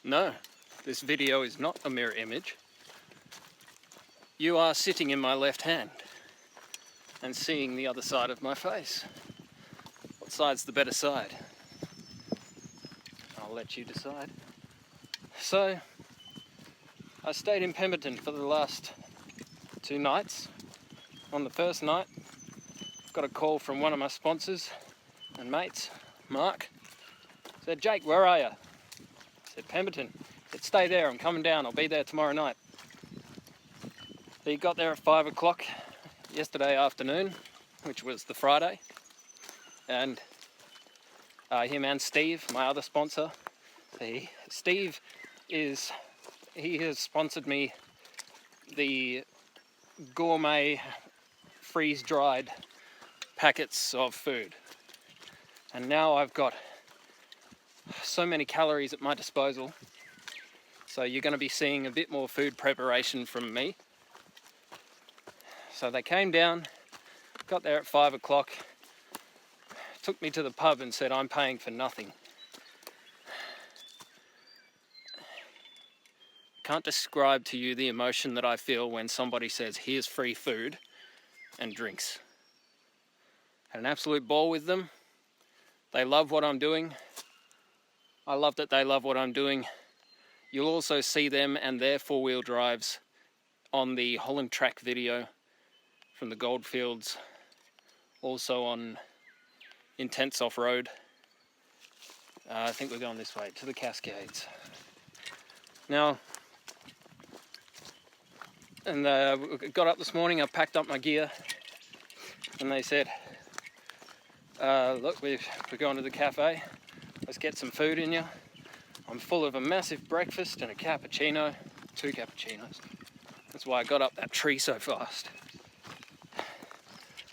No, this video is not a mirror image. You are sitting in my left hand and seeing the other side of my face. What side's the better side? I'll let you decide. So, I stayed in Pemberton for the last 2 nights. On the first night, got a call from one of my sponsors and mates, Mark. Said, "Jake, where are you?" I said, "Pemberton." He said, "Stay there, I'm coming down, I'll be there tomorrow night." He got there at 5 o'clock yesterday afternoon, which was the Friday, and him and Steve, my other sponsor, Steve has sponsored me the gourmet freeze-dried packets of food, and now I've got so many calories at my disposal, so you're going to be seeing a bit more food preparation from me. So they came down, got there at 5 o'clock, took me to the pub and said, "I'm paying for nothing." Can't describe to you the emotion that I feel when somebody says, "Here's free food and drinks." Had an absolute ball with them. They love what I'm doing. I love that they love what I'm doing. You'll also see them and their 4-wheel drives on the Holland Track video from the Goldfields, also on Intense Off-Road. I think we're going this way, to the Cascades. Now, and got up this morning, I packed up my gear, and they said, "Look, we're going to the cafe, let's get some food in you." I'm full of a massive breakfast and a cappuccino, 2 cappuccinos. That's why I got up that tree so fast.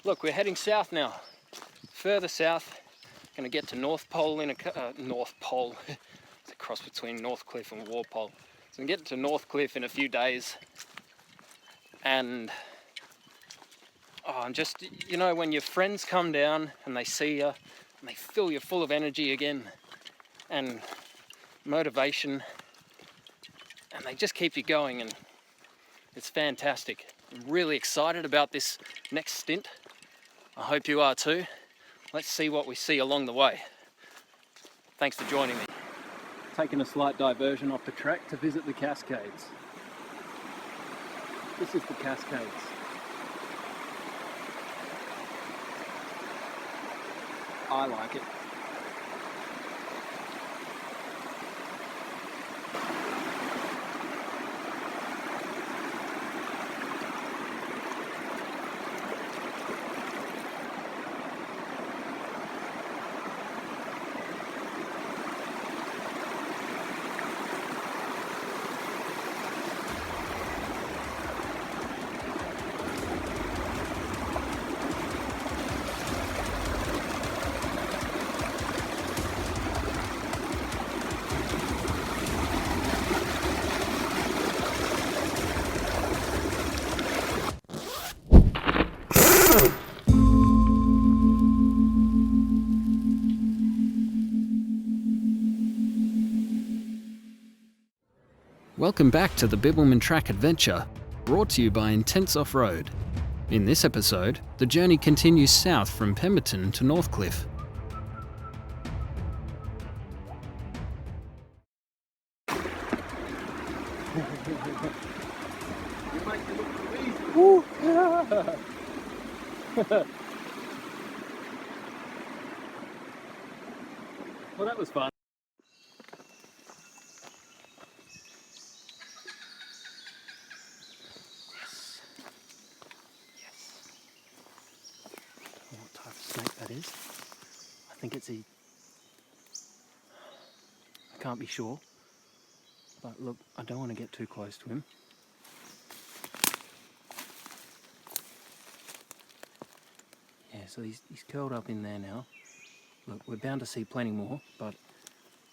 Look, we're heading south now, further south. Gonna get to North Pole in North Pole. It's a cross between Northcliffe and Walpole. So I'm getting to Northcliffe in a few days, and I'm just, you know, when your friends come down and they see you and they fill you full of energy again and motivation, and they just keep you going, and it's fantastic. I'm really excited about this next stint. I hope you are too. Let's see what we see along the way. Thanks for joining me. Taking a slight diversion off the track to visit the Cascades. This is the Cascades. I like it. Welcome back to the Bibbulmun Track Adventure, brought to you by Intense Off-Road. In this episode, the journey continues south from Pemberton to Northcliffe. Well, that was fun. What type of snake that is? I think it's I can't be sure, but look, I don't want to get too close to him. Yeah, so he's curled up in there now. Look, we're bound to see plenty more, but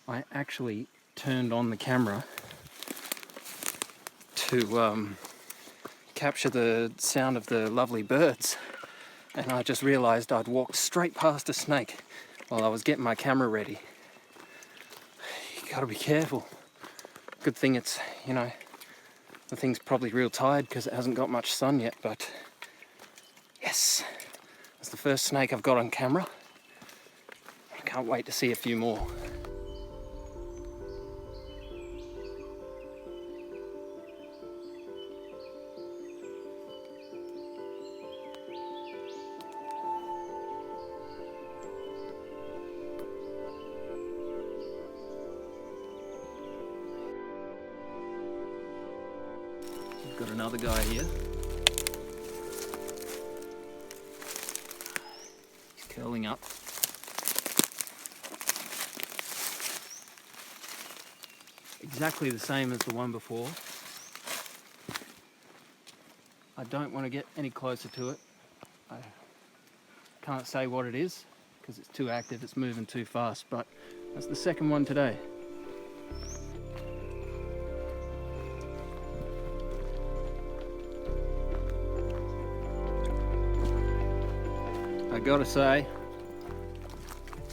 I actually turned on the camera to capture the sound of the lovely birds, and I just realised I'd walked straight past a snake while I was getting my camera ready. You gotta be careful. Good thing it's, you know, the thing's probably real tired because it hasn't got much sun yet, but yes, that's the first snake I've got on camera. I can't wait to see a few more. We've got another guy here. He's curling up. Exactly the same as the one before. I don't want to get any closer to it. I can't say what it is because it's too active, it's moving too fast, but that's the second one today. I gotta say,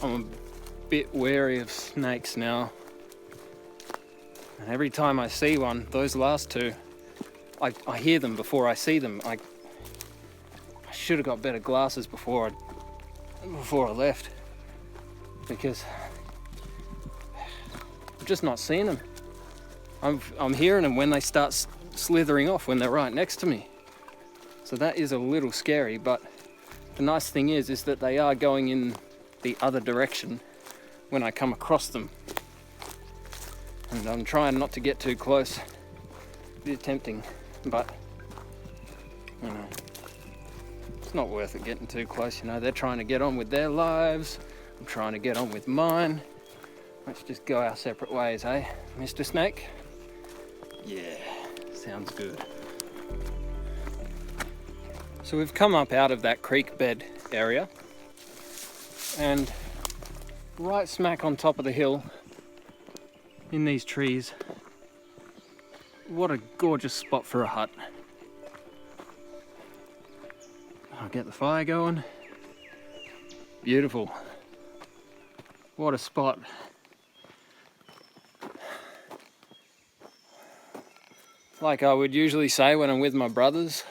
I'm a bit wary of snakes now. And every time I see one, those last two, I hear them before I see them. I should have got better glasses before I left, because I'm just not seeing them. I'm hearing them when they start slithering off, when they're right next to me. So that is a little scary, but the nice thing is that they are going in the other direction when I come across them. And I'm trying not to get too close. A bit tempting, but you know, it's not worth it getting too close. You know, they're trying to get on with their lives. I'm trying to get on with mine. Let's just go our separate ways, eh, Mr. Snake? Yeah, sounds good. So we've come up out of that creek bed area, and right smack on top of the hill in these trees, what a gorgeous spot for a hut. I'll get the fire going. Beautiful. What a spot. Like I would usually say when I'm with my brothers,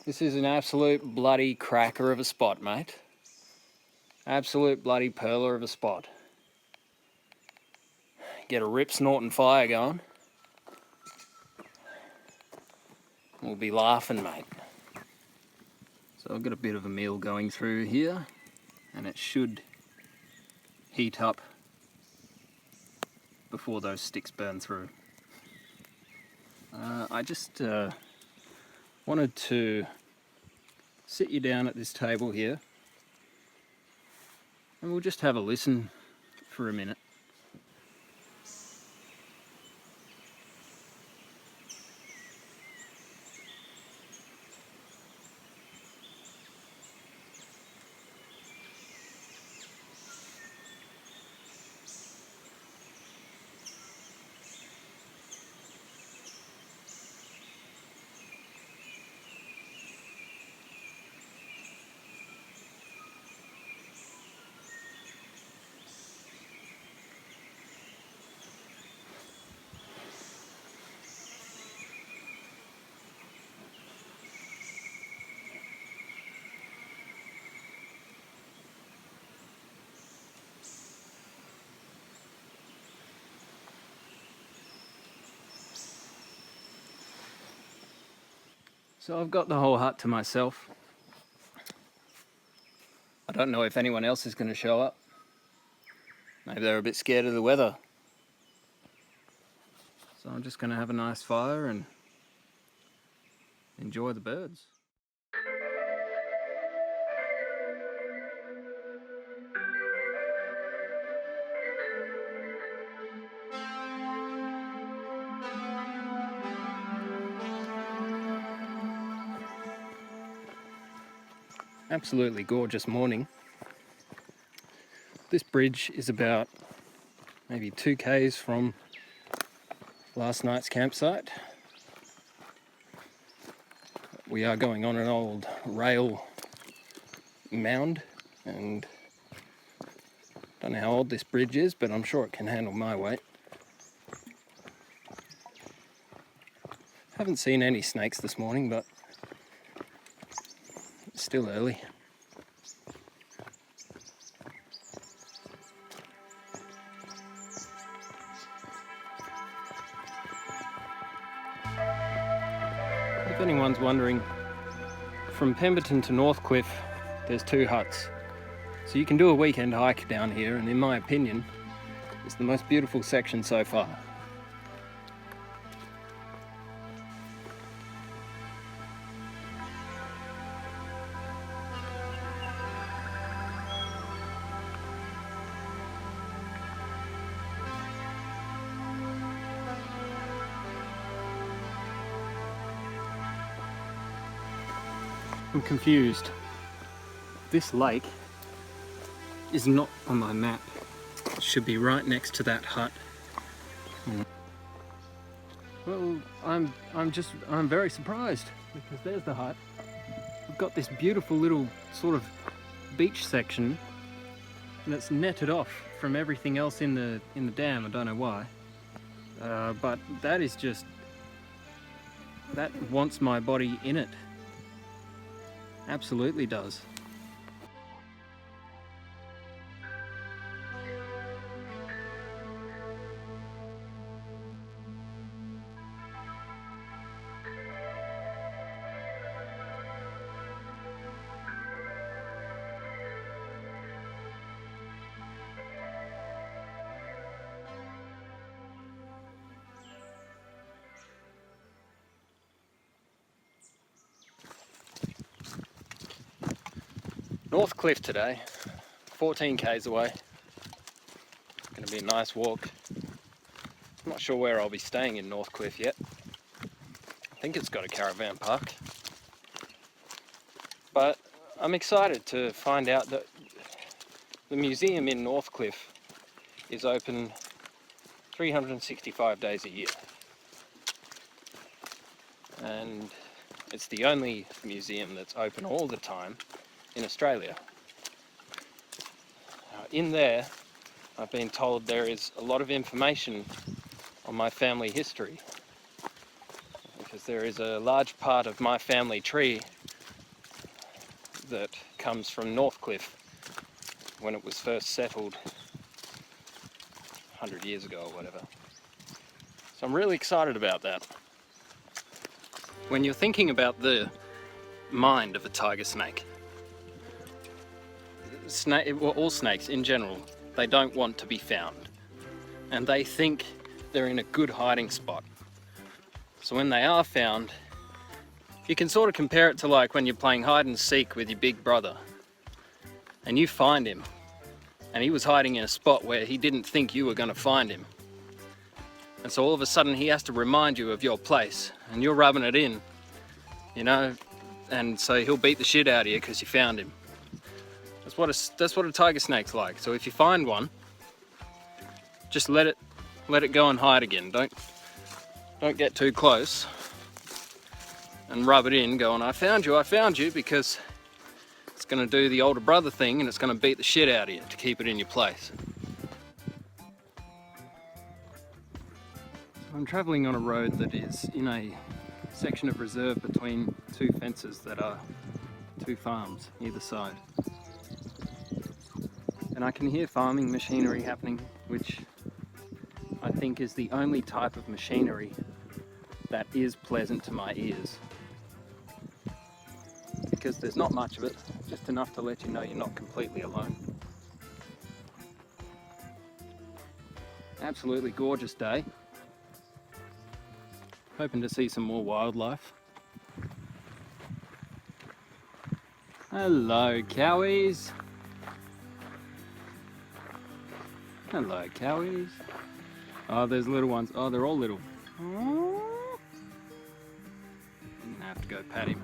this is an absolute bloody cracker of a spot, mate. Absolute bloody pearler of a spot. Get a rip snorting fire going. We'll be laughing, mate. So I've got a bit of a meal going through here, and it should heat up before those sticks burn through. I just wanted to sit you down at this table here, and we'll just have a listen for a minute. So I've got the whole hut to myself. I don't know if anyone else is going to show up. Maybe they're a bit scared of the weather. So I'm just going to have a nice fire and enjoy the birds. Absolutely gorgeous morning. This bridge is about maybe 2 k's from last night's campsite. We are going on an old rail mound, and don't know how old this bridge is, but I'm sure it can handle my weight. Haven't seen any snakes this morning, but it's still early. If anyone's wondering, from Pemberton to Northcliffe, there's 2 huts. So you can do a weekend hike down here, and in my opinion, it's the most beautiful section so far. I'm confused. This lake is not on my map. It should be right next to that hut. Well, I'm very surprised because there's the hut. We've got this beautiful little sort of beach section, and it's netted off from everything else in the dam. I don't know why, but that is just, that wants my body in it. Absolutely does. Northcliffe today, 14 k's away. Gonna be a nice walk. I'm not sure where I'll be staying in Northcliffe yet. I think it's got a caravan park. But I'm excited to find out that the museum in Northcliffe is open 365 days a year. And it's the only museum that's open all the time in Australia. In there, I've been told there is a lot of information on my family history, because there is a large part of my family tree that comes from Northcliffe when it was first settled 100 years ago or whatever. So I'm really excited about that. When you're thinking about the mind of a tiger snake, all snakes in general, they don't want to be found, and they think they're in a good hiding spot. So when they are found, you can sort of compare it to like when you're playing hide and seek with your big brother and you find him and he was hiding in a spot where he didn't think you were going to find him, and so all of a sudden he has to remind you of your place and you're rubbing it in, you know, and so he'll beat the shit out of you because you found him. That's what a tiger snake's like. So if you find one, just let it go and hide again. Don't get too close and rub it in going, I found you, because it's going to do the older brother thing and it's going to beat the shit out of you to keep it in your place. I'm travelling on a road that is in a section of reserve between 2 fences that are 2 farms either side. And I can hear farming machinery happening, which I think is the only type of machinery that is pleasant to my ears. Because there's not much of it, just enough to let you know you're not completely alone. Absolutely gorgeous day. Hoping to see some more wildlife. Hello, cowies. Hello, cowies. Oh, there's little ones. Oh, they're all little. I'm gonna have to go pat him.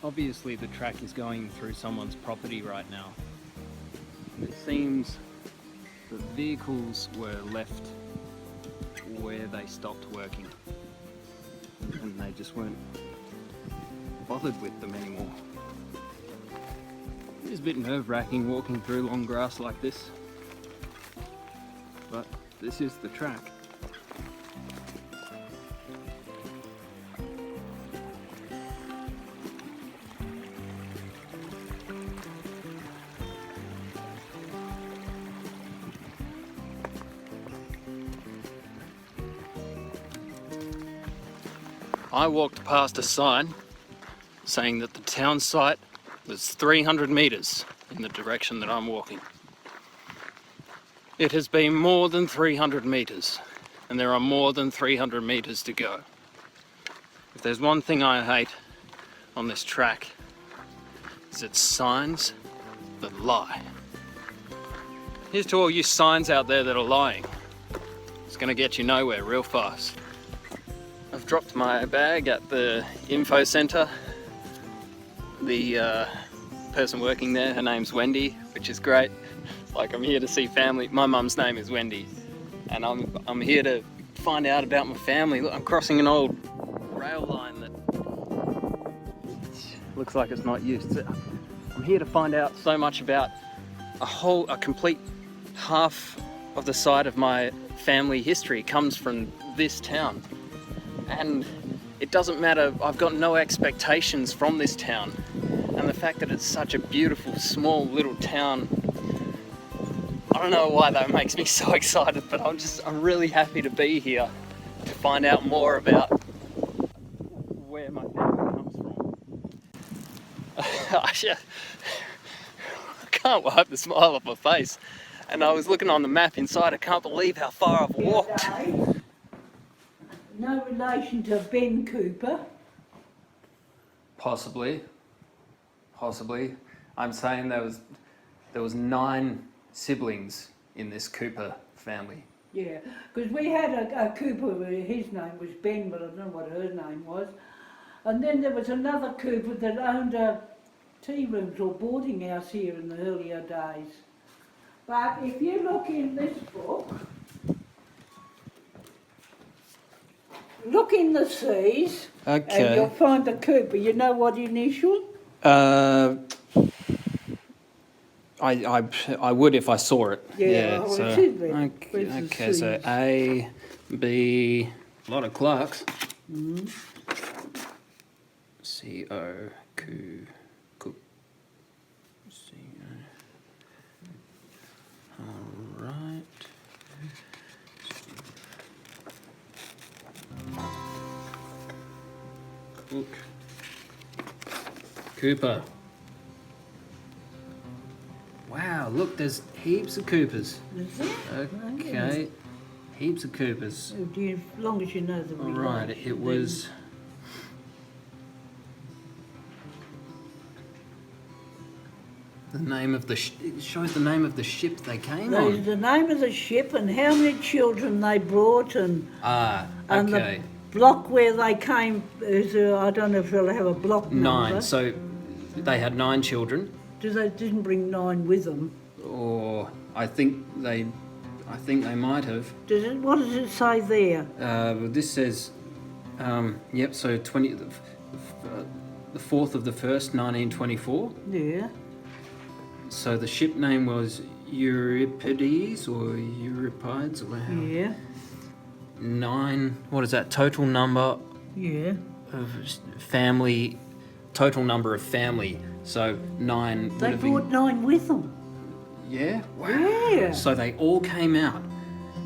Obviously, the track is going through someone's property right now. It seems that vehicles were left where they stopped working, and they just weren't bothered with them anymore. It's a bit nerve-wracking walking through long grass like this, but This is the track. I walked past a sign saying that the town site was 300 metres in the direction that I'm walking. It has been more than 300 metres, and there are more than 300 metres to go. If there's one thing I hate on this track, it's its signs that lie. Here's to all you signs out there that are lying. It's going to get you nowhere real fast. I've dropped my bag at the info centre. The person working there, her name's Wendy, which is great. Like, I'm here to see family. My mum's name is Wendy, and I'm here to find out about my family. Look, I'm crossing an old rail line that looks like it's not used. I'm here to find out so much about a complete half of the side of my family history comes from this town. And it doesn't matter, I've got no expectations from this town. And the fact that it's such a beautiful, small little town, I don't know why that makes me so excited, but I'm really happy to be here to find out more about where my family comes from. I can't wipe the smile off my face. And I was looking on the map inside, I can't believe how far I've walked. No relation to Ben Cooper? Possibly. I'm saying there was 9 siblings in this Cooper family. Yeah, because we had a Cooper, his name was Ben, but I don't know what her name was. And then there was another Cooper that owned a tea rooms or boarding house here in the earlier days. But if you look in this book, look in the C's, Okay. and you'll find the Cooper. You know what initial? I would if I saw it. Yeah, well, so, it should be. Where's the okay, so C's? A, B, a lot of Clarks. C-O, Q, Cook, C-O. All right. Cook. Cooper. Wow, look, there's heaps of Coopers. Is there? Okay, heaps of Coopers. Oh, dear, as long as you know the All right, it was... The name of the it shows the name of the ship they came on. The name of the ship and how many children they brought and and the block where they came. I don't know if they'll have a block number. 9. So they had 9 children. They didn't bring 9 with them. Or I think they might have. What does it say there? This says, yep. So the 4th of the 1st, 1924. Yeah. So the ship name was Euripides or Euripides or how? Yeah. 9. What is that? Total number Yeah. of family. Total number of family. So 9 would They have brought been. 9 with them. Yeah. Wow. Yeah. So they all came out.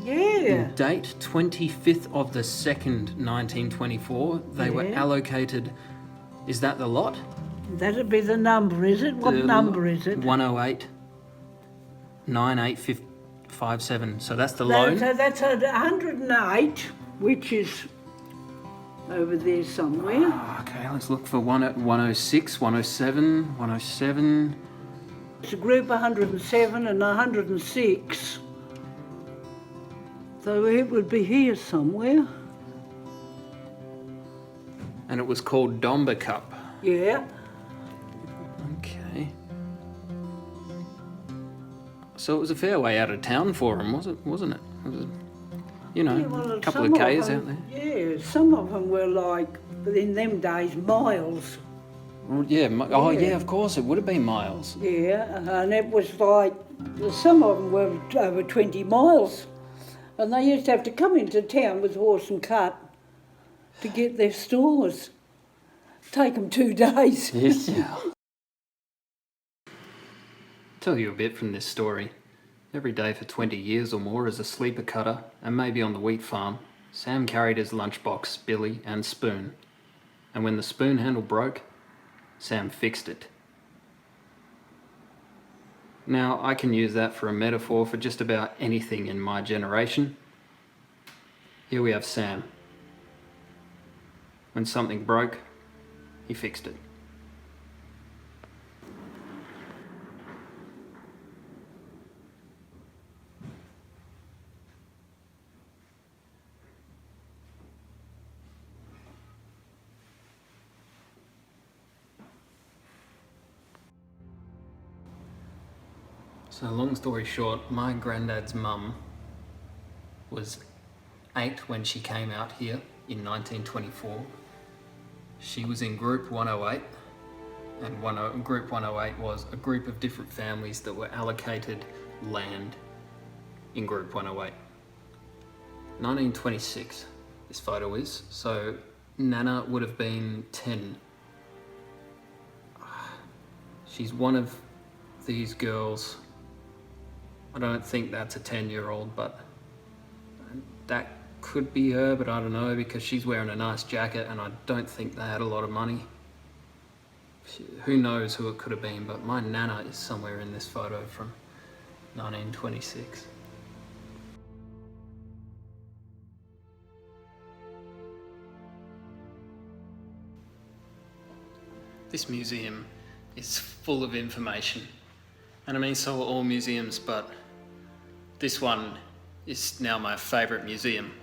Yeah. Date 25th of the 2nd, 1924. They were Yeah. allocated. Is that the lot? That'd be the number, is it? What The number is it? 108 98557. So that's the loan. So that's 108, which is over there somewhere. Okay, let's look for 106, 107, 107. It's a group 107 and 106. So it would be here somewhere. And it was called Domba Cup. Yeah. Okay. So it was a fair way out of town for them, wasn't it? It was, you know, Yeah, well, a couple some of Ks them- out there. Yeah, some of them were like, in them days, miles. Well, yeah, yeah, of course, it would have been miles. Yeah, and it was like, some of them were over 20 miles. And they used to have to come into town with horse and cart to get their stores. Take them 2 days. Yes. Tell you a bit from this story. Every day for 20 years or more as a sleeper cutter, and maybe on the wheat farm, Sam carried his lunchbox, Billy, and spoon. And when the spoon handle broke, Sam fixed it. Now, I can use that for a metaphor for just about anything in my generation. Here we have Sam. When something broke, he fixed it. So long story short, my granddad's mum was 8 when she came out here in 1924. She was in Group 108, and Group 108 was a group of different families that were allocated land in Group 108. 1926, this photo is, so Nana would have been 10. She's one of these girls. I don't think that's a 10-year-old, but that could be her, but I don't know, because she's wearing a nice jacket and I don't think they had a lot of money. Who knows who it could have been, but my Nana is somewhere in this photo from 1926. This museum is full of information. And I mean, so are all museums, but this one is now my favourite museum.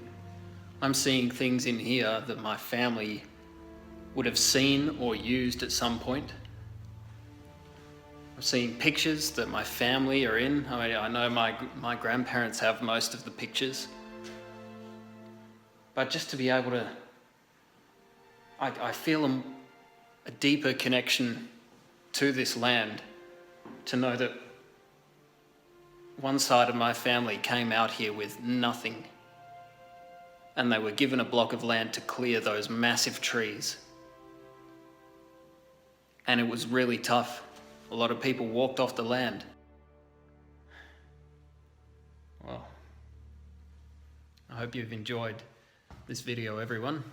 I'm seeing things in here that my family would have seen or used at some point. I'm seeing pictures that my family are in. I mean, I know my grandparents have most of the pictures. But just to be able to, I feel a deeper connection to this land, to know that one side of my family came out here with nothing, and they were given a block of land to clear those massive trees. And it was really tough. A lot of people walked off the land. Well, I hope you've enjoyed this video, everyone,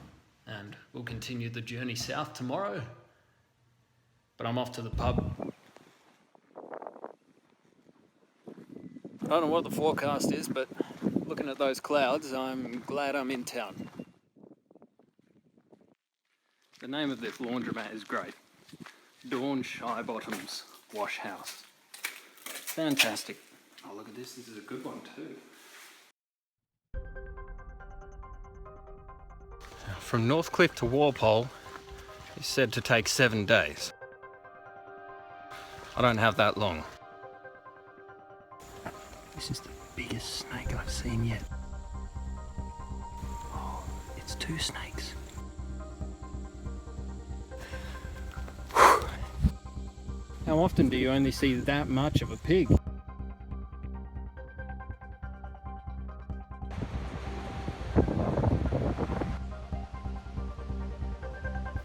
and we'll continue the journey south tomorrow. But I'm off to the pub. I don't know what the forecast is, but looking at those clouds, I'm glad I'm in town. The name of this laundromat is great. Dawn Shy Bottoms Wash House. Fantastic. Oh, look at this. This is a good one too. From Northcliffe to Walpole is said to take 7 days. I don't have that long. This is the biggest snake I've seen yet. Oh, it's 2 snakes. How often do you only see that much of a pig?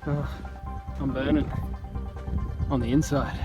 Oh, I'm burning on the inside.